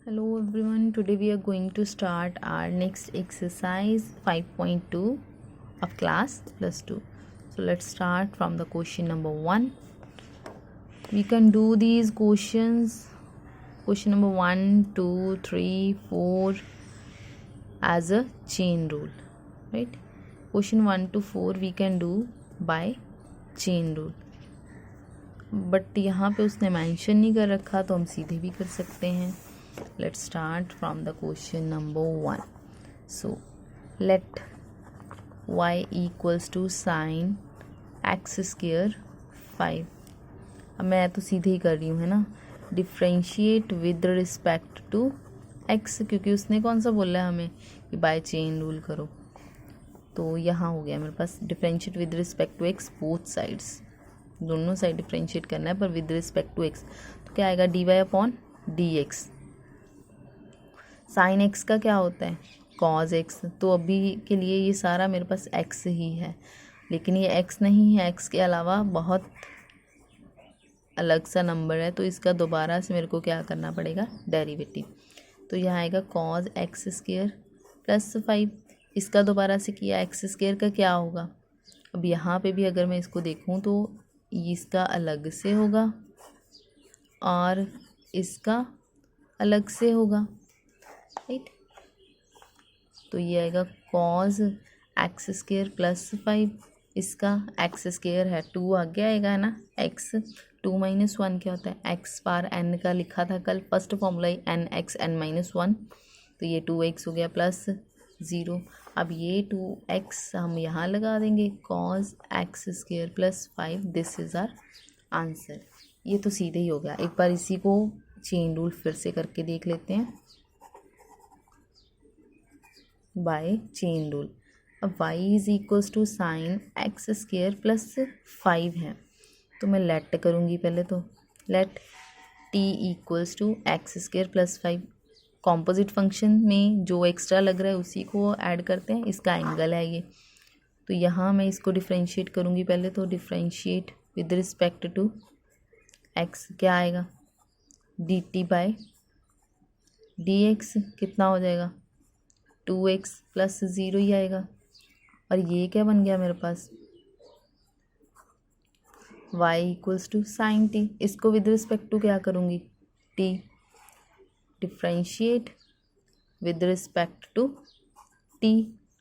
Hello everyone, today we are going to start our next exercise 5.2 of class plus 2. So let's start from the question number 1. We can do these questions, question number 1, 2, 3, 4 as a chain rule, right? Question 1 to 4 we can do by chain rule. But यहाँ पे उसने mention नहीं कर रखा तो हम सीधे भी कर सकते हैं. Let's start from the question number 1. So let y equals to sin x square 5. अब मैं तो सीधे ही कर रही हूँ, है ना. Differentiate with respect to x, क्योंकि उसने कौन सा बोला है हमें कि बाय चेन रूल करो. तो यहाँ हो गया मेरे पास differentiate with respect to x both sides, दोनों साइड डिफ्रेंशिएट करना है पर विद रिस्पेक्ट टू x. तो क्या आएगा dy upon dx. Sine x का क्या होता है कॉज एक्स. तो अभी के लिए ये सारा मेरे पास एक्स ही है, लेकिन ये एक्स नहीं है, एक्स के अलावा बहुत अलग सा नंबर है. तो इसका दोबारा से मेरे को क्या करना पड़ेगा डेरिवेटिव. तो यहाँ आएगा कॉज एक्स स्क्वायर प्लस 5. इसका दोबारा से किया एक्स स्क्वायर का क्या होगा. अब यहाँ पे भी अगर मैं इसको देखूँ तो इसका अलग से होगा और इसका अलग से होगा, राइट. तो ये आएगा कॉज एक्स स्क्वायर प्लस 5. इसका एक्स स्क्वायर है 2 आगे आएगा, है ना. एक्स 2 माइनस 1 क्या होता है एक्स पार एन का लिखा था कल, first formula n x n minus 1. तो ये 2x हो गया प्लस 0. अब ये 2x हम यहाँ लगा देंगे cos x square plus 5. This is our answer. ये तो सीधे ही हो गया. एक बार इसी को चेन रूल फिर से करके देख लेते हैं बाय चेन रूल. अब y is equals to sine x square plus 5 है, तो मैं लेट करूँगी पहले. तो let t equals to x square plus 5. Composite function में जो एक्स्ट्रा लग रहा है उसी को ऐड करते हैं. इसका एंगल है ये. तो यहाँ मैं इसको डिफ्रेंशिएट करूँगी पहले. तो differentiate with respect to x क्या आएगा dt बाय dx कितना हो जाएगा 2x प्लस 0 ही आएगा. और ये क्या बन गया मेरे पास y equals to sine t. इसको विद रिस्पेक्ट टू क्या करूँगी t. Differentiate with respect to t,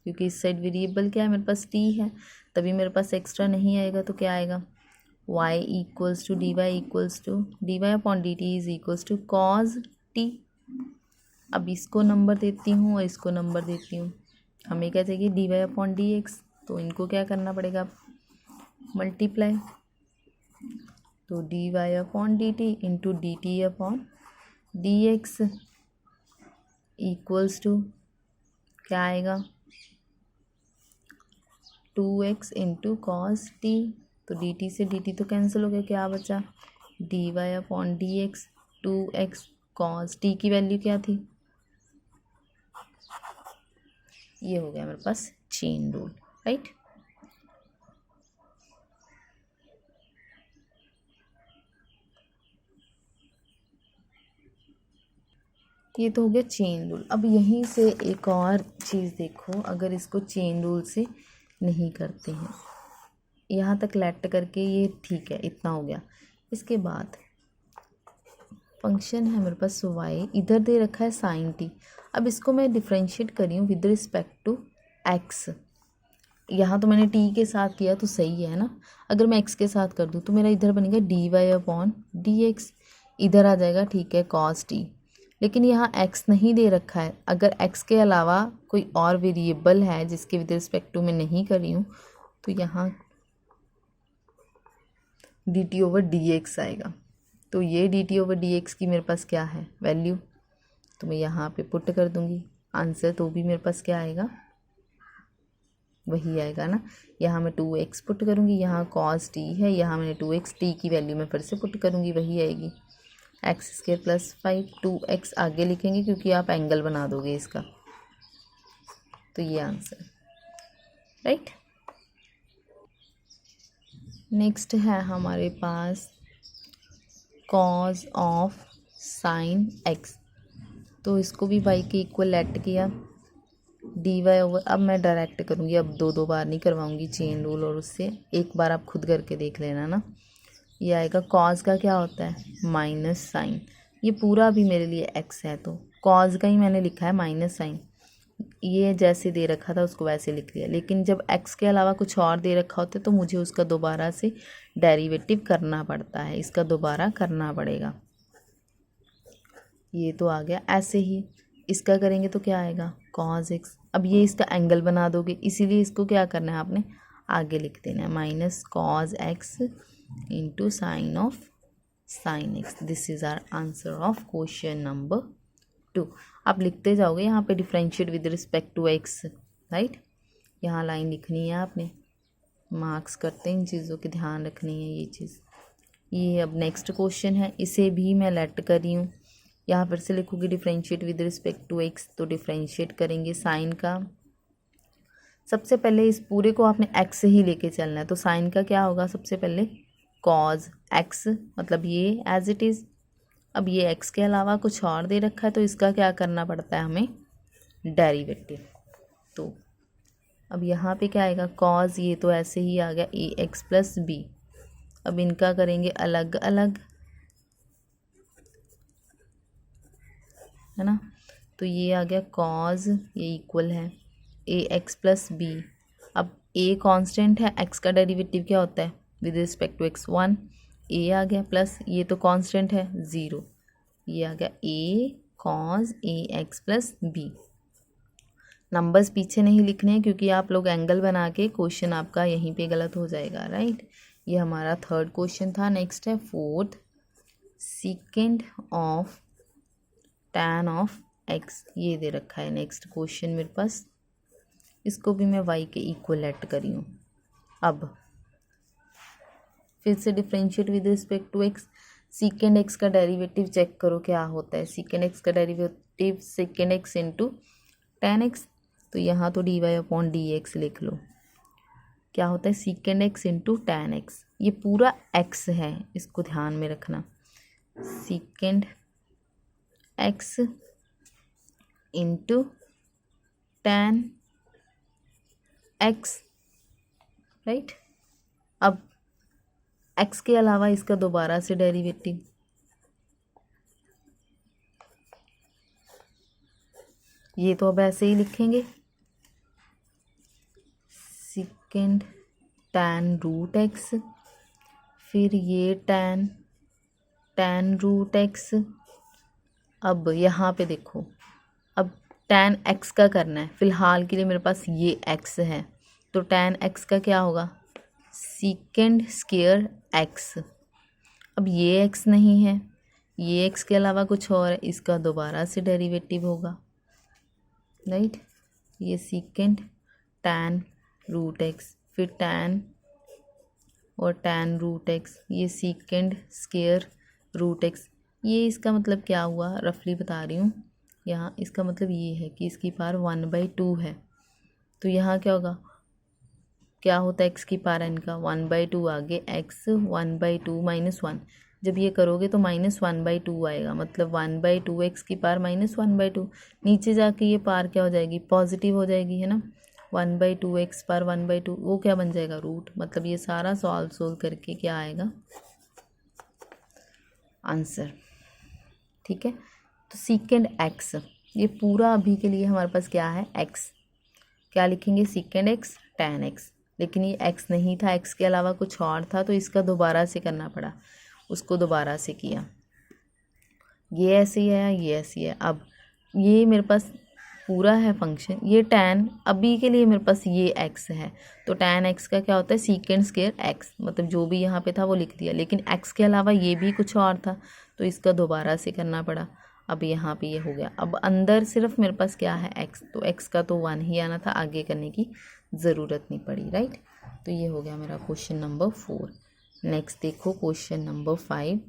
क्योंकि इस साइड वेरिएबल क्या है मेरे पास t है, तभी मेरे पास एक्स्ट्रा नहीं आएगा. तो क्या आएगा y equals to dy equals to dy upon dt is equals to cos t. अब इसको नंबर देती हूँ और इसको नंबर देती हूँ. हमें क्या चाहिए dy अपॉन dx. तो इनको क्या करना पड़ेगा मल्टीप्लाई. तो dy upon dt into dt upon dx equals to क्या आएगा 2x इंटू कॉस t. तो dt से dt तो कैंसिल हो गया, क्या बचा dy upon dx 2x cos t की वैल्यू क्या थी. ये हो गया मेरे पास चेन रूल, राइट. ये तो हो गया चेन रूल. अब यहीं से एक और चीज़ देखो, अगर इसको चेन रूल से नहीं करते हैं, यहाँ तक लेट करके ये ठीक है, इतना हो गया. इसके बाद फंक्शन है मेरे पास y, इधर दे रखा है साइन t. अब इसको मैं डिफ्रेंशिएट कर रही हूँ विद रिस्पेक्ट टू x. यहाँ तो मैंने t के साथ किया तो सही है ना. अगर मैं x के साथ कर दूँ तो मेरा इधर बनेगा dy अपॉन dx. इधर आ जाएगा ठीक है cos t. लेकिन यहाँ x नहीं दे रखा है. अगर x के अलावा कोई और वेरिएबल है जिसके विद रिस्पेक्ट टू मैं नहीं कर रही हूँ, तो यहाँ dt ओवर dx आएगा. तो ये dt ओवर dx की मेरे पास क्या है वैल्यू, तो मैं यहाँ पे पुट कर दूँगी आंसर. तो भी मेरे पास क्या आएगा वही आएगा ना. यहाँ मैं 2x पुट करूँगी, यहाँ cos t है, यहाँ मैंने 2x t की वैल्यू मैं फिर से पुट करूँगी, वही आएगी एक्स स्क्वायर प्लस 5. 2x आगे लिखेंगे क्योंकि आप एंगल बना दोगे इसका. तो ये आंसर, राइट. नेक्स्ट है हमारे पास कॉज ऑफ साइन x. तो इसको भी y के इक्वल लेट किया, dy ओवर, अब मैं डायरेक्ट करूँगी, अब दो बार नहीं करवाऊँगी चेन रूल, और उससे एक बार आप खुद करके देख लेना ना। ये आएगा कॉज का क्या होता है माइनस साइन, ये पूरा भी मेरे लिए x है तो कॉज का ही मैंने लिखा है माइनस साइन, ये जैसे दे रखा था उसको वैसे लिख लिया। लेकिन जब x के अलावा कुछ और दे रखा होता है तो मुझे उसका दोबारा से डेरिवेटिव करना पड़ता है, इसका दोबारा करना पड़ेगा। ये तो आ गया। ऐसे ही इसका करेंगे तो क्या आएगा कॉज x, अब ये इसका एंगल बना दोगे, इसीलिए इसको क्या करना है आपने आगे लिख देना है minus cos x into sine of sine x। This is our answer of question number 2। आप लिखते जाओगे यहाँ पे differentiate with respect to x, right. यहाँ लाइन लिखनी है आपने, मार्क्स करते हैं इन चीज़ों की ध्यान रखनी है ये चीज़। ये अब नेक्स्ट क्वेश्चन है, इसे भी मैं लेट कर रही हूँ। यहाँ फिर से लिखूँगी differentiate with respect to x, तो डिफ्रेंशिएट करेंगे साइन का। सबसे पहले इस पूरे को आपने x से ही लेके चलना है, तो साइन का क्या होगा सबसे पहले कॉज x, मतलब ये एज इट इज़। अब ये x के अलावा कुछ और दे रखा है तो इसका क्या करना पड़ता है हमें डेरिवेटिव। तो अब यहाँ पे क्या आएगा कॉज, ये तो ऐसे ही आ गया ax प्लस बी। अब इनका करेंगे अलग अलग, है ना। तो ये आ गया कॉज, ये इक्वल है ax प्लस बी। अब a कांस्टेंट है, x का डेरिवेटिव क्या होता है with respect to x 1, a आ गया प्लस ये तो कांस्टेंट है 0, ये आ गया a cos ax plus b. Numbers पीछे नहीं लिखने हैं क्योंकि आप लोग एंगल बना के क्वेश्चन आपका यहीं पे गलत हो जाएगा, राइट। ये हमारा थर्ड क्वेश्चन था। नेक्स्ट है fourth, second of tan of x, ये दे रखा है नेक्स्ट क्वेश्चन मेरे पास। इसको भी मैं y के इक्वल लेट करी हूँ। अब फिर से differentiate with respect to x, second x का डेरिवेटिव चेक करो क्या होता है। सेकेंड x का derivative second x into tan x, तो यहाँ तो dy अपॉन dx लिख लो। क्या होता है second x into tan x, ये पूरा x है, इसको ध्यान में रखना। Second x into ten x, right. अब x के अलावा इसका दोबारा से डेरिवेटिव, ये तो अब ऐसे ही लिखेंगे सेकेंड tan रूट x, फिर ये tan रूट x। अब यहाँ पे देखो, अब tan x का करना है, फ़िलहाल के लिए मेरे पास ये x है, तो tan x का क्या होगा सेकेंड स्क्वायर x। अब ये x नहीं है, ये x के अलावा कुछ और है, इसका दोबारा से डेरिवेटिव होगा, राइट। ये सेकेंड tan रूट x, फिर tan और tan रूट x, ये सेकेंड स्क्वायर रूट x। ये इसका मतलब क्या हुआ रफली बता रही हूँ, यहाँ इसका मतलब ये है कि इसकी पावर 1/2 है। तो यहाँ क्या होगा, क्या होता है x की पावर n का 1/2, आगे x 1/2 माइनस 1, जब ये करोगे तो -1/2 आएगा, मतलब 1/2 x की पावर -1/2। नीचे जाके ये पावर क्या हो जाएगी पॉजिटिव हो जाएगी, है ना। 1/2 x पावर 1/2 वो क्या बन जाएगा रूट, मतलब ये सारा सोल्व करके क्या आएगा आंसर, ठीक है। तो सेकेंड x, ये पूरा अभी के लिए हमारे पास क्या है x, क्या लिखेंगे सेकेंड x tan x, लेकिन ये x नहीं था, x के अलावा कुछ और था, तो इसका दोबारा से करना पड़ा, उसको दोबारा से किया। ये ऐसे ही है, ये ऐसे ही है। अब ये मेरे पास पूरा है फंक्शन, ये tan, अभी के लिए मेरे पास ये x है, तो tan x का क्या होता है सेकेंड स्क्वायर x, मतलब जो भी यहाँ पे था वो लिख दिया, लेकिन x के अलावा ये भी कुछ और था तो इसका दोबारा से करना पड़ा। अब यहाँ पे ये हो गया। अब अंदर सिर्फ मेरे पास क्या है x, तो x का तो 1 ही आना था, आगे करने की ज़रूरत नहीं पड़ी, राइट। तो ये हो गया मेरा क्वेश्चन नंबर 4। नेक्स्ट देखो क्वेश्चन नंबर 5,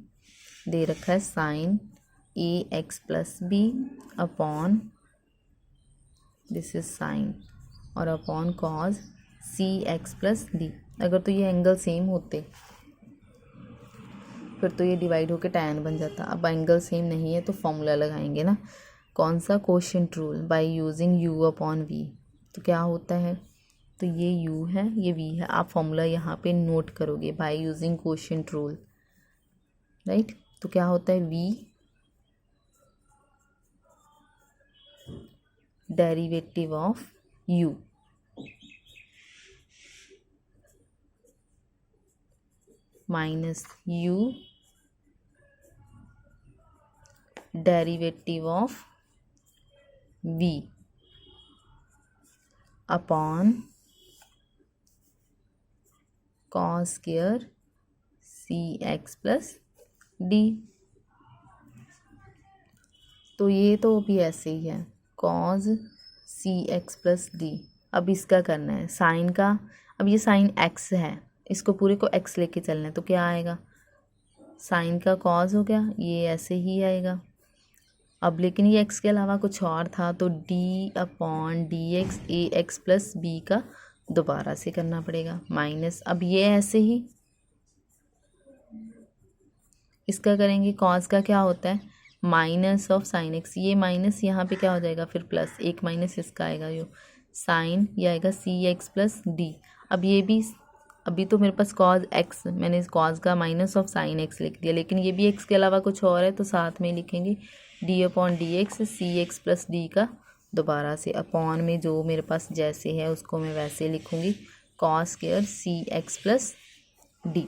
दे रखा है sine ax plus B upon, this is sine, और upon cos cx plus D. अगर तो ये एंगल सेम होते फिर तो ये डिवाइड होकर tan बन जाता, अब एंगल सेम नहीं है तो फॉर्मूला लगाएंगे ना। कौन सा quotient rule, by using u upon v। तो क्या होता है, तो ये u है, ये v है। आप फॉर्मूला यहाँ पे नोट करोगे, by using quotient rule, right. तो क्या होता है, v derivative of u minus u derivative of v upon cos square cx plus d। तो ये तो भी ऐसे ही है, कॉस cx प्लस डी। अब इसका करना है साइन का। अब ये साइन x है, इसको पूरे को x लेके चलना है, तो क्या आएगा, साइन का कॉस हो गया, ये ऐसे ही आएगा। अब लेकिन ये x के अलावा कुछ और था, तो d अपॉन डी एक्स ए एक्स प्लस बी का दोबारा से करना पड़ेगा, माइनस अब ये ऐसे ही इसका करेंगे। कॉस का क्या होता है, माइनस ऑफ साइन एक्स, ये माइनस यहाँ पे क्या हो जाएगा फिर प्लस, एक माइनस इसका आएगा, जो साइन ये आएगा सी एक्स प्लस डी। अब ये भी, अभी तो मेरे पास कॉस एक्स, मैंने इस कॉस का माइनस ऑफ साइन एक्स लिख दिया, लेकिन ये भी एक्स के अलावा कुछ और है, तो साथ में लिखेंगे डी अपॉन डी एक्स सी एक्स प्लस डी का दोबारा से, अपॉन में जो मेरे पास जैसे है उसको मैं वैसे लिखूँगी, कॉस स्क्वायर सी एक्स प्लस डी।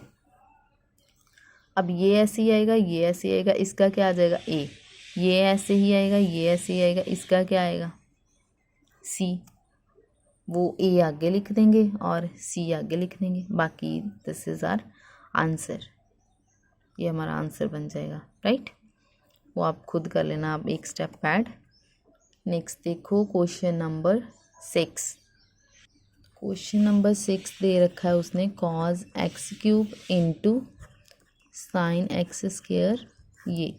अब ये ऐसे ही आएगा, ये ऐसे ही आएगा, इसका क्या आ जाएगा ए, ये ऐसे ही आएगा, ये ऐसे ही आएगा, इसका क्या आएगा सी, वो ए आगे लिख देंगे और सी आगे लिख देंगे, बाकी दिस इज़ आर आंसर। ये हमारा आंसर बन जाएगा, राइट। वो आप खुद कर लेना, आप एक स्टेप ऐड। नेक्स्ट देखो क्वेश्चन नंबर 6। क्वेश्चन नंबर 6 दे रखा है उसने, cos x cube into sine x square. ये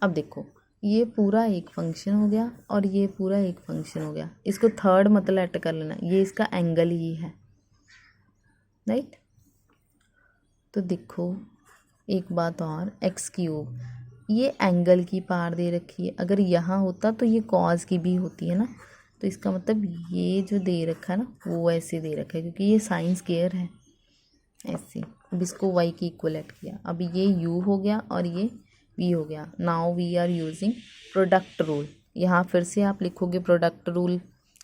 अब देखो, ये पूरा एक फंक्शन हो गया और ये पूरा एक फंक्शन हो गया, इसको थर्ड मतलब ऐड कर लेना, ये इसका एंगल ही है, राइट। तो देखो एक बात और, एक्स क्यूब ये एंगल की पार दे रखी है, अगर यहाँ होता तो ये कॉज की भी होती है ना, तो इसका मतलब ये जो दे रखा है ना वो ऐसे दे रखा है, क्योंकि ये साइन स्क्वायर है ऐसे। अब इसको y की इक्वलेट किया, अब ये u हो गया और ये v हो गया। Now we are using product rule. यहाँ फिर से आप लिखोगे प्रोडक्ट रूल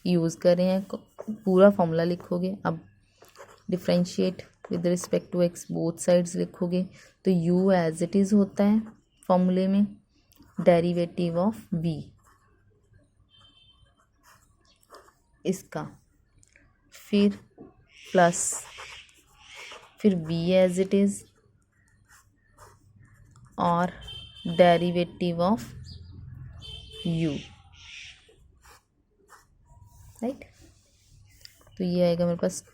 यूज़ कर रहे हैं, पूरा फॉर्मूला लिखोगे। अब differentiate with respect to x both sides लिखोगे, तो u एज इट इज़ होता है फॉर्मूले में, डेरिवेटिव ऑफ v इसका, फिर प्लस, फिर v एज इट इज़ और डेरिवेटिव ऑफ u, राइट। तो ये आएगा मेरे पास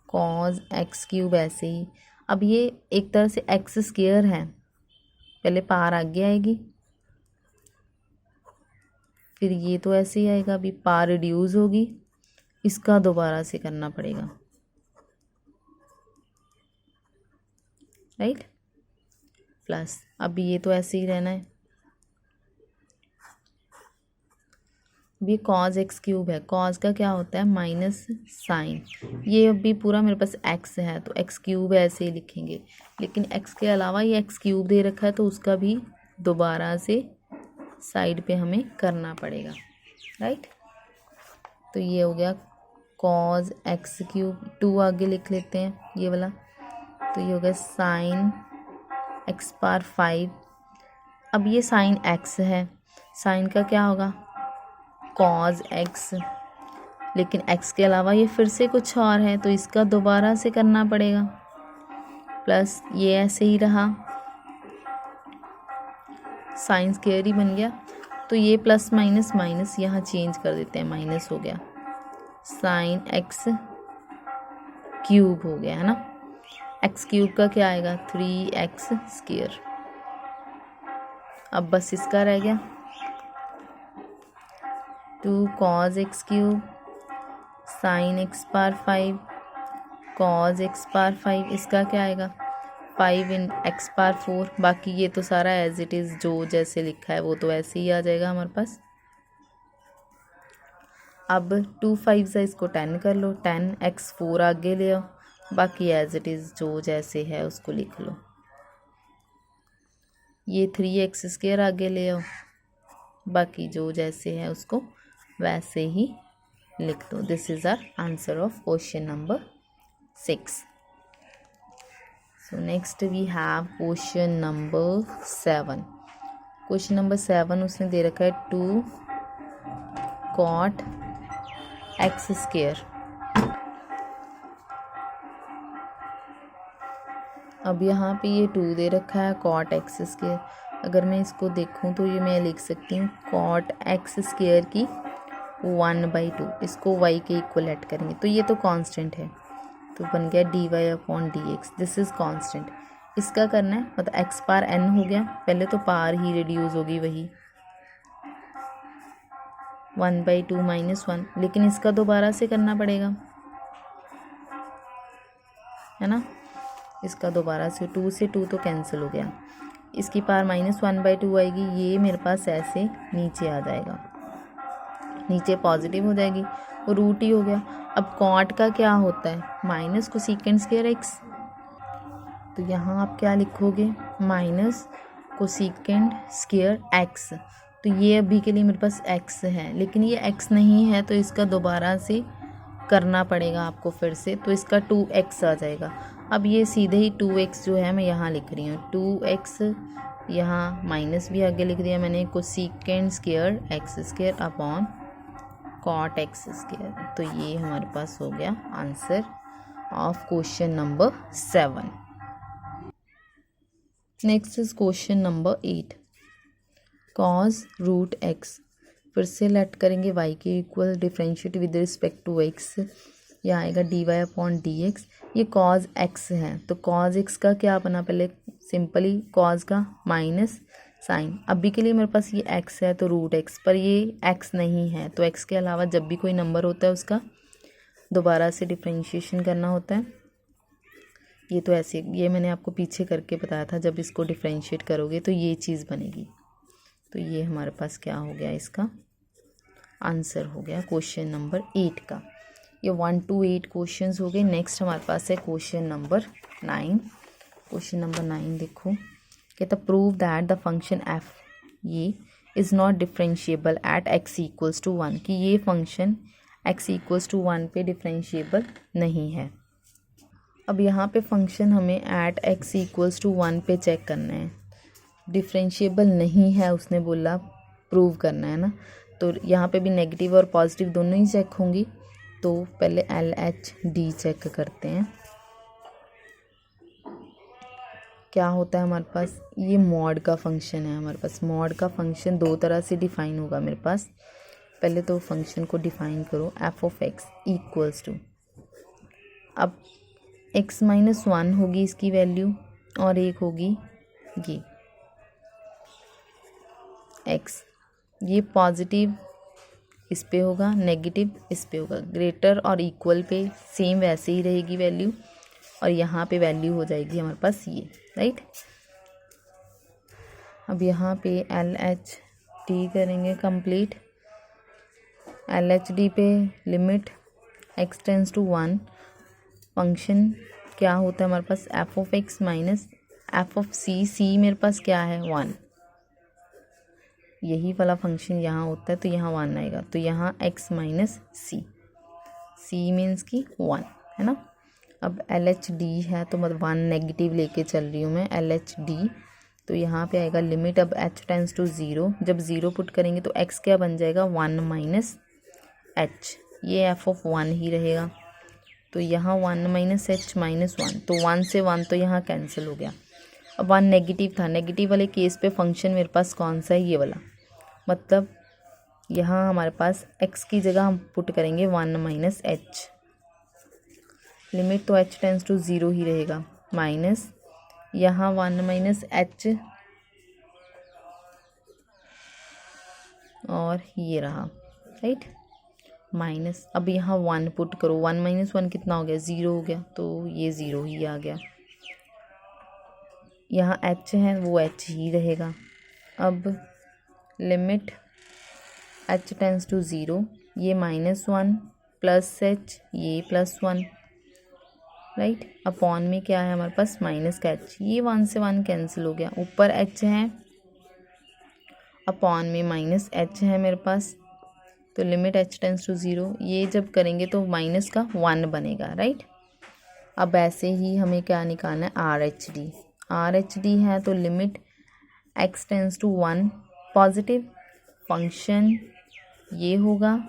कॉज एक्स क्यूब ऐसे ही। अब ये एक तरह से एक्स स्क्वायर है, पहले पार आगे आएगी, फिर ये तो ऐसे ही आएगा, अभी पार रिड्यूस होगी, इसका दोबारा से करना पड़ेगा, राइट। प्लस अब ये तो ऐसे ही रहना है, ये कॉज एक्स क्यूब है, कॉज का क्या होता है माइनस साइन, ये अभी पूरा मेरे पास एक्स है तो एक्स क्यूब ऐसे ही लिखेंगे, लेकिन एक्स के अलावा ये एक्स क्यूब दे रखा है तो उसका भी दोबारा से साइड पे हमें करना पड़ेगा, राइट। तो ये हो गया कॉज एक्स क्यूब, 2 आगे लिख लेते हैं ये वाला, तो ये हो गया साइन एक्स पावर 5। अब ये साइन एक्स है, साइन का क्या होगा कॉज एक्स, लेकिन एक्स के अलावा ये फिर से कुछ और है तो इसका दोबारा से करना पड़ेगा, प्लस ये ऐसे ही रहा, साइन स्क्वायर ही बन गया, तो ये प्लस माइनस माइनस यहाँ चेंज कर देते हैं, माइनस हो गया, साइन एक्स क्यूब हो गया है ना। एक्स क्यूब का क्या आएगा 3x स्क्वायर। अब बस इसका रह गया 2 cos x cube sign x power 5 cos x power 5, इसका क्या आएगा 5 इन एक्स पावर 4, बाकी ये तो सारा एज इट इज़ जो जैसे लिखा है वो तो ऐसे ही आ जाएगा हमारे पास। अब 2 5 से इसको 10 कर लो, 10 एक्स 4 आगे ले आओ, बाकी एज इट इज़ जो जैसे है उसको लिख लो। ये 3 एक्स स्क्वायर आगे ले आओ, बाकी जो जैसे है उसको वैसे ही लिख दो। This is our answer of question number 6। So next we have question number 7। Question number 7 उसने दे रखा है 2 cot एक्स स्क्वायर। अब यहाँ पे ये 2 दे रखा है cot एक्स स्क्वायर। अगर मैं इसको देखूँ तो ये मैं लिख सकती हूँ cot एक्स स्क्वायर की 1/2, इसको y के इक्वल ऐड करेंगे तो ये तो कांस्टेंट है, तो बन गया dy/dx। This is constant. इसका करना है मतलब x पावर n हो गया, पहले तो पावर ही रिड्यूस होगी वही 1/2 - 1, लेकिन इसका दोबारा से करना पड़ेगा, है ना। इसका दोबारा से 2 से 2 तो कैंसिल हो गया, इसकी पावर -1/2 आएगी, ये मेरे पास ऐसे नीचे आ जाएगा, नीचे पॉजिटिव हो जाएगी, वो रूट ही हो गया। अब कॉट का क्या होता है, माइनस कोसेकेंट स्क्वायर एक्स, तो यहाँ आप क्या लिखोगे माइनस कोसेकेंट स्क्वायर एक्स। तो ये अभी के लिए मेरे पास x है, लेकिन ये x नहीं है तो इसका दोबारा से करना पड़ेगा आपको फिर से, तो इसका 2x आ जाएगा। अब ये सीधे ही 2x जो है मैं यहाँ लिख रही हूँ, 2x यहाँ माइनस भी आगे लिख दिया मैंने, cosecant square x square upon cot x square. तो ये हमारे पास हो गया answer of question number 7। Next is question number 8, cos root x. फिर से लेट करेंगे y के equal, differentiate with respect to x, यह आएगा dy/dx। ये cos x है तो cos x का क्या बना, पहले सिंपली cos का माइनस साइन। अभी के लिए मेरे पास ये x है तो रूट x, पर ये x नहीं है तो x के अलावा जब भी कोई नंबर होता है उसका दोबारा से डिफ्रेंशिएशन करना होता है। ये तो ऐसे, ये मैंने आपको पीछे करके बताया था, जब इसको डिफ्रेंशिएट करोगे तो ये चीज़ बनेगी। तो ये हमारे पास क्या हो गया, इसका आंसर हो गया क्वेश्चन नंबर 8 का। ये 1 to 8 क्वेश्चंस हो गए। नेक्स्ट हमारे पास है क्वेश्चन नंबर 9। क्वेश्चन नंबर 9 देखो, कहता prove that the function F ये is not differentiable at x equals to 1, कि ये फंक्शन x इक्वल्स टू 1 पे डिफरेंशिएबल नहीं है। अब यहाँ पे फंक्शन हमें एट x इक्वल्स टू 1 पे चेक करना है, डिफरेंशिएबल नहीं है उसने बोला, प्रूव करना है ना। तो यहाँ पे भी नेगेटिव और पॉजिटिव दोनों ही चेक होंगी, तो पहले LHD चेक करते हैं क्या होता है हमारे पास। ये मॉड का फंक्शन है हमारे पास, मॉड का फंक्शन दो तरह से डिफाइन होगा मेरे पास। पहले तो फंक्शन को डिफाइन करो, f(x) इक्वल्स टू, अब x - 1 होगी इसकी वैल्यू और एक होगी ये x, ये पॉजिटिव इस पे होगा, नेगेटिव इस पे होगा, ग्रेटर और इक्वल पे सेम वैसे ही रहेगी वैल्यू, और यहाँ पे वैल्यू हो जाएगी हमारे पास ये, राइट। अब यहाँ पे LHD करेंगे कंप्लीट। LHD पे limit x tends to 1, function क्या होता है हमारे पास f(x) माइनस f(c), c मेरे पास क्या है 1, यही वाला फंक्शन यहाँ होता है तो यहाँ 1 आएगा, तो यहाँ x minus c, c means की 1 है ना। अब LHD है तो मतलब 1 नेगेटिव लेके चल रही हूँ मैं, LHD तो यहाँ पे आएगा लिमिट, अब h टेंस टू 0, जब 0 पुट करेंगे तो x क्या बन जाएगा 1 माइनस h, ये f(1) ही रहेगा, तो यहाँ 1 माइनस h माइनस 1, तो 1 से 1 तो यहाँ कैंसिल हो गया। अब 1 नेगेटिव था, नेगेटिव वाले केस पे फंक्शन मेरे पास कौन सा है, ये वाला, मतलब यहाँ हमारे पास x की जगह हम पुट करेंगे 1 माइनस h, लिमिट तो h टेंस टू 0 ही रहेगा, माइनस यहाँ 1 माइनस h और ये रहा, राइट, माइनस, अब यहाँ 1 पुट करो, 1 माइनस 1 कितना हो गया 0 हो गया, तो ये 0 ही आ गया। यहाँ h है वो h ही रहेगा। अब लिमिट h टेंस टू 0, ये -1 प्लस h, ये +1, राइट। अपॉन में क्या है हमारे पास माइनस का h, ये 1 से 1 कैंसिल हो गया। ऊपर h है, अपॉन में -h है मेरे पास, तो लिमिट h टेंस टू 0, ये जब करेंगे तो माइनस का 1 बनेगा, राइट। अब ऐसे ही हमें क्या निकालना है, आर एच डी है, तो limit x tends to 1 positive, function ये होगा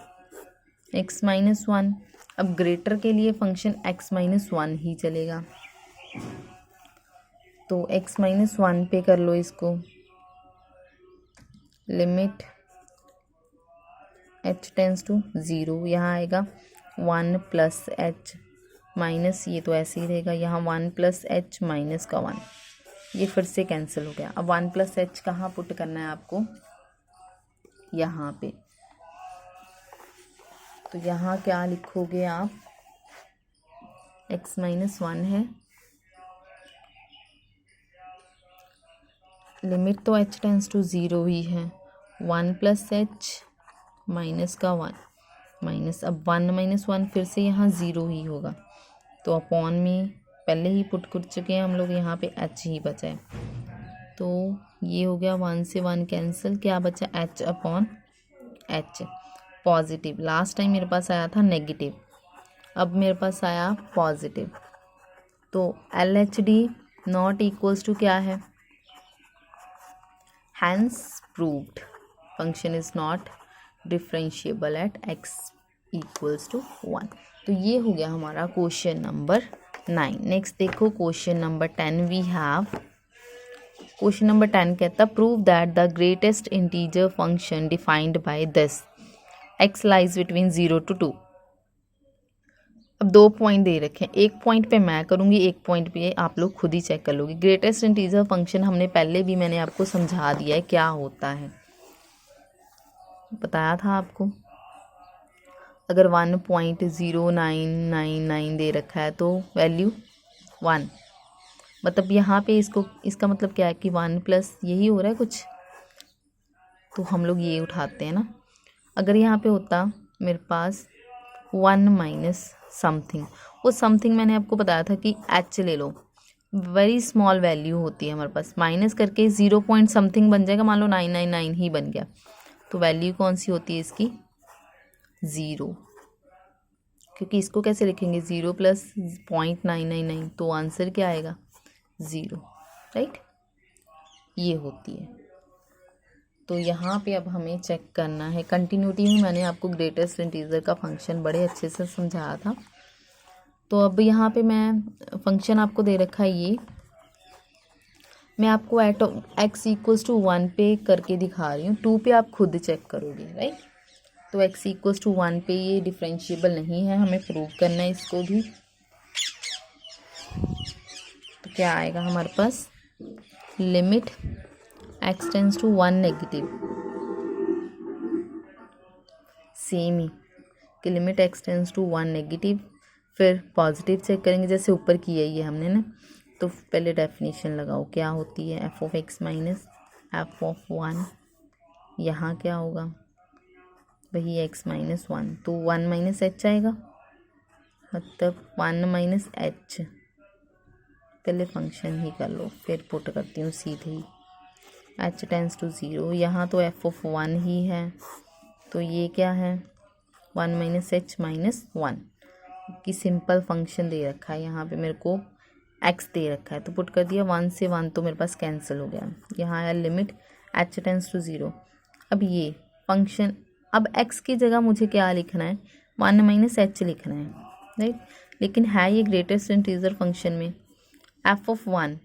x -1। अब ग्रेटर के लिए फंक्शन x -1 ही चलेगा, तो x -1 पे कर लो इसको। लिमिट h टेंस टू 0, यहाँ आएगा 1 प्लस h माइनस, ये तो ऐसे ही रहेगा, यहाँ 1 प्लस h माइनस का 1, ये फिर से कैंसिल हो गया। अब 1 प्लस h कहाँ पुट करना है आपको, यहाँ पे। तो यहाँ क्या लिखोगे आप, x -1 है, लिमिट तो h टेंस टू 0 ही है, 1 प्लस h माइनस का 1 माइनस, अब 1 -1 फिर से यहाँ 0 ही होगा, तो अपॉन में पहले ही पुट कर चुके हैं हम लोग, यहाँ पे h ही बचा है, तो ये हो गया 1 से 1 कैंसिल, क्या बचा h upon h, positive. Last time मेरे पास आया था नेगेटिव, अब मेरे पास आया पॉजिटिव, तो LHD नॉट इक्वल्स टू क्या है, hence proved function is not differentiable at x equals to 1। तो ये हो गया हमारा क्वेश्चन नंबर 9। नेक्स्ट देखो question number 10 we have. Question number 10 कहता prove that the greatest integer function defined by this x lies between 0 to 2। अब 2 point दे रखे हैं, एक पॉइंट पे मैं करूँगी, एक पॉइंट पे आप लोग खुद ही चेक कर लोगे। ग्रेटेस्ट इंटीजर फंक्शन हमने पहले भी मैंने आपको समझा दिया है क्या होता है, बताया था आपको। अगर 1.0999 दे रखा है तो वैल्यू 1, मतलब यहाँ पे इसका मतलब क्या है कि 1 प्लस यही हो रहा है कुछ, तो हम लोग ये उठाते हैं ना। अगर यहाँ पे होता मेरे पास 1 माइनस समथिंग, वो समथिंग मैंने आपको बताया था कि h ले लो, वेरी स्मॉल वैल्यू होती है हमारे पास, माइनस करके 0 पॉइंट समथिंग बन जाएगा, मान लो 999 ही बन गया, तो वैल्यू कौन सी होती है इसकी, 0, क्योंकि इसको कैसे लिखेंगे 0 प्लस 0.999, तो आंसर क्या आएगा 0, राइट, ये होती है। तो यहाँ पे अब हमें चेक करना है, कंटिन्यूटी में मैंने आपको ग्रेटेस्ट इंटीजर का फंक्शन बड़े अच्छे से समझाया था। तो अब यहाँ पे मैं फंक्शन आपको दे रखा है, ये मैं आपको एट x इक्वल्स टू 1 पे करके दिखा रही हूँ, 2 पे आप खुद चेक करोगे, राइट। तो x इक्वल्स टू 1 पे ये डिफरेंशिएबल नहीं है, हमें प्रूव करना है इसको भी। तो क्या आएगा हमारे पास, limit x tends to 1 negative, same ही कि limit x tends to 1 negative, फिर पॉजिटिव चेक करेंगे जैसे ऊपर किया ही है हमने ना। तो पहले डेफिनेशन लगाओ क्या होती है, f of x minus f of 1, यहाँ क्या होगा वही x माइनस 1, तो 1 माइनस h आएगा, मतलब 1 माइनस h, पहले फंक्शन ही कर लो फिर पुट करती हूँ सीधे ही, h टेंस टू 0, यहाँ तो f ऑफ 1 ही है, तो ये क्या है 1 माइनस h माइनस 1 की सिंपल फंक्शन दे रखा है, यहाँ पे मेरे को x दे रखा है, तो पुट कर दिया, 1 से 1 तो मेरे पास कैंसिल हो गया, यहाँ आया लिमिट h टेंस टू 0। अब ये फंक्शन, अब x की जगह मुझे क्या लिखना है, 1 माइनस h लिखना है, राइट। लेकिन है ये ग्रेटेस्ट इंटीजर फंक्शन में f ऑफ 1,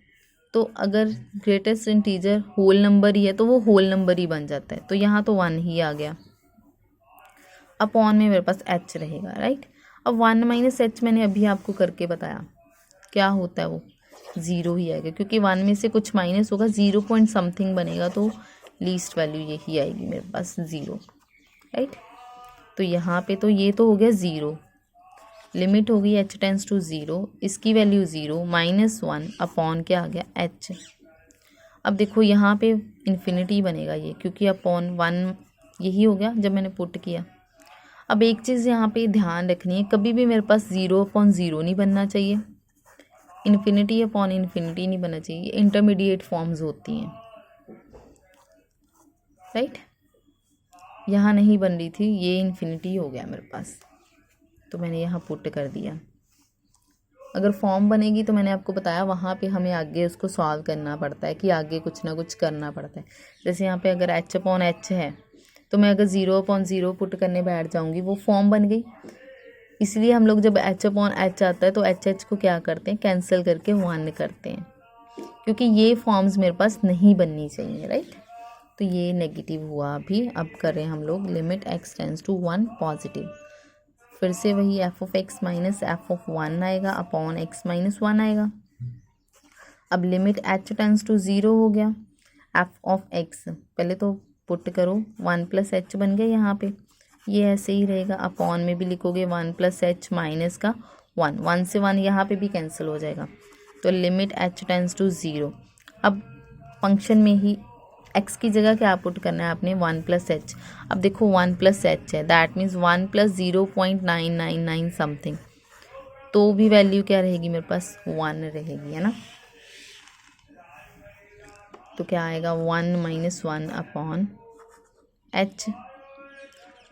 तो अगर ग्रेटेस्ट इंटीजर होल नंबर ही है तो वो होल नंबर ही बन जाता है, तो यहाँ तो 1 ही आ गया, अपॉन में मेरे पास h रहेगा, राइट। अब 1 माइनस h मैंने अभी आपको करके बताया क्या होता है, वो 0 ही आएगा, क्योंकि 1 में से कुछ माइनस होगा, 0 पॉइंट समथिंग बनेगा, तो लीस्ट वैल्यू यही आएगी मेरे पास 0, राइट। तो यहाँ पे तो ये तो हो गया 0, लिमिट होगी h टेंस टू 0, इसकी वैल्यू 0 माइनस 1 अपॉन क्या आ गया h, अब देखो यहाँ पे इन्फिनिटी बनेगा ये, क्योंकि अपॉन 1 यही हो गया जब मैंने पुट किया। अब एक चीज़ यहाँ पे ध्यान रखनी है, कभी भी मेरे पास 0/0 नहीं बनना चाहिए, इन्फिनिटी अपॉन इन्फिनिटी नहीं बनना चाहिए, इंटरमीडिएट फॉर्म्स होती हैं, राइट। यहाँ नहीं बन रही थी, ये इन्फिनिटी हो गया मेरे पास, तो मैंने यहाँ पुट कर दिया। अगर फॉर्म बनेगी तो मैंने आपको बताया वहाँ पे हमें आगे उसको सॉल्व करना पड़ता है, कि आगे कुछ ना कुछ करना पड़ता है। जैसे यहाँ पे अगर h/h है तो मैं अगर 0/0 पुट करने बैठ जाऊँगी, वो फॉर्म बन गई। इसलिए हम लोग जब h/h आता है तो h को क्या करते हैं, कैंसिल करके 1 करते हैं, क्योंकि ये फॉर्म्स मेरे पास नहीं बननी चाहिए, राइट। तो ये नेगेटिव हुआ अभी। अब कर रहे हैं हम लोग limit x tends to 1 positive, फिर से वही f(x माइनस f(1) आएगा अपॉन x माइनस 1 आएगा। अब लिमिट h टेंड्स टू 0 हो गया, f(x) पहले तो पुट करो, 1 + h बन गया यहाँ पे, ये ऐसे ही रहेगा। अपॉन में भी लिखोगे 1 + h माइनस का 1, 1 से 1 यहाँ पे भी कैंसिल हो जाएगा, तो लिमिट h टेंड्स टू 0। अब फंक्शन में ही x की जगह क्या पुट करना है आपने, 1 + h। अब देखो 1 + h है, दैट मीन्स 1 + 0.999 समथिंग, तो भी वैल्यू क्या रहेगी मेरे पास, 1 रहेगी, है ना। तो क्या आएगा, 1 - 1 अपॉन h।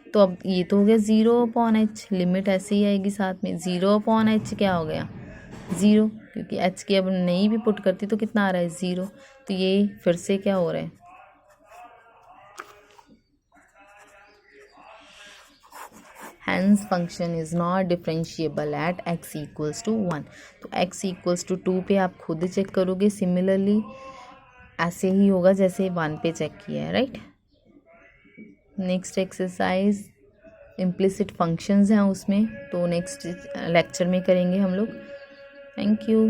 तो अब ये तो हो गया 0/h, लिमिट ऐसे ही आएगी साथ में, 0/h क्या हो गया, 0, क्योंकि h की अब नहीं भी पुट करती तो कितना आ रहा है, 0। तो ये फिर से क्या हो रहा है, hence function is not differentiable at x equals to 1। तो x equals to 2 पे आप खुद चेक करोगे, सिमिलरली ऐसे ही होगा जैसे 1 पे चेक किया है, right. Next exercise implicit functions हैं उसमें, तो नेक्स्ट लेक्चर में करेंगे हम लोग। Thank you.